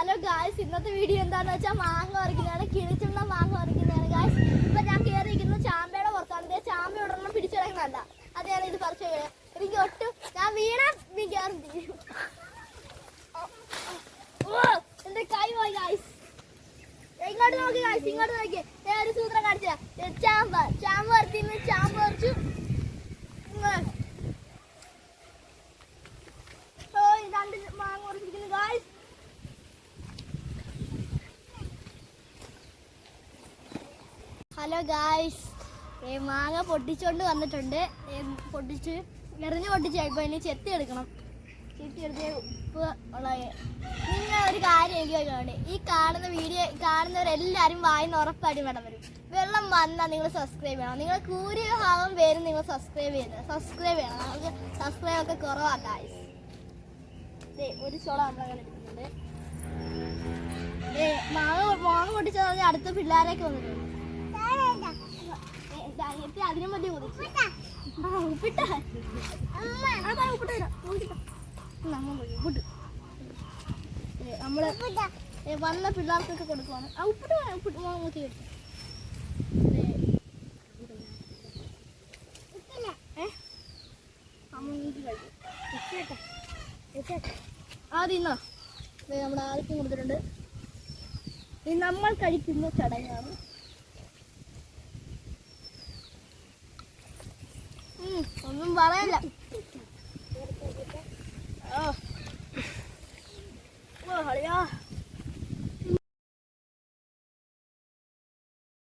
Hello guys, ഇന്നത്തെ video എന്താന്ന് വെച്ചാൽ മാങ്ങ പറിക്കുന്നതാണ്. കിളിച്ചുള്ള മാങ്ങ പറിക്കുന്നതാണ് ഗായ്സ്. ഇപ്പൊ ഞാൻ കയറിയിരിക്കുന്നത് ചാമ്പയുടെ പുറത്താണ്. ചാമ്പ ഉടനെ പിടിച്ചിറങ്ങുന്നതല്ല, അതെയാണ് ഇത് പറിച്ചു. എനിക്ക് ഒട്ടും ഞാൻ വീണാ കയറും ചെയ്യും. എന്റെ കൈ പോയി ഗായ്സ്. ഇങ്ങോട്ട് നോക്കി ഗായ്സ്, ഇങ്ങോട്ട് നോക്കി. ഞാൻ ഒരു സൂത്രം കാണിച്ചു തരാം. ചാമ്പ പറിച്ചിരുന്നു, ചാമ്പ പറിച്ചു. രണ്ട് മാങ്ങ പറിച്ചിരിക്കുന്നു ഗായ്സ്. ഹലോ ഗായ്സ്, മാങ്ങ പൊട്ടിച്ചുകൊണ്ട് വന്നിട്ടുണ്ട്. പൊട്ടിച്ച് എറിഞ്ഞ് പൊട്ടിച്ചായിപ്പോൾ ഇനി ചെത്തി എടുക്കണം. ചെത്തി എടുത്ത് ഉപ്പ് ഉള്ള നിങ്ങൾ ഒരു കാര്യം എനിക്ക് കാണും. ഈ കാണുന്ന വീഡിയോ കാണുന്നവരെല്ലാവരും വായിന്ന് ഉറപ്പായിട്ടും വേണം വരും. വെള്ളം വന്നാൽ നിങ്ങൾ സബ്സ്ക്രൈബ് ചെയ്യണം. നിങ്ങൾ കൂരിയ ഭാഗം പേരും നിങ്ങൾ സബ്സ്ക്രൈബ് ചെയ്യണം. നമുക്ക് സബ്സ്ക്രൈബ് ഒക്കെ കുറവാണ് ഗായ്സ്. ഒരു ചോള നമ്മളങ്ങനെ എടുക്കുന്നുണ്ട്. മാങ്ങ പൊട്ടിച്ചാൽ പറഞ്ഞാൽ അടുത്ത പിള്ളേരൊക്കെ വന്നിട്ടുണ്ട്. അതിനും മതി ഉപ്പിട്ട നമ്മള് വന്ന പിള്ളേർക്കൊക്കെ കൊടുക്കുവാണ്. ആ ഉപ്പിട്ട് നോക്കി ആദ്യം നമ്മുടെ ആർക്കും കൊടുത്തിട്ടുണ്ട്. ഇത് നമ്മൾ കഴിക്കുന്ന ചടങ്ങാണ്. ഒന്നും പറയല്ല. ഓ കളിയാ.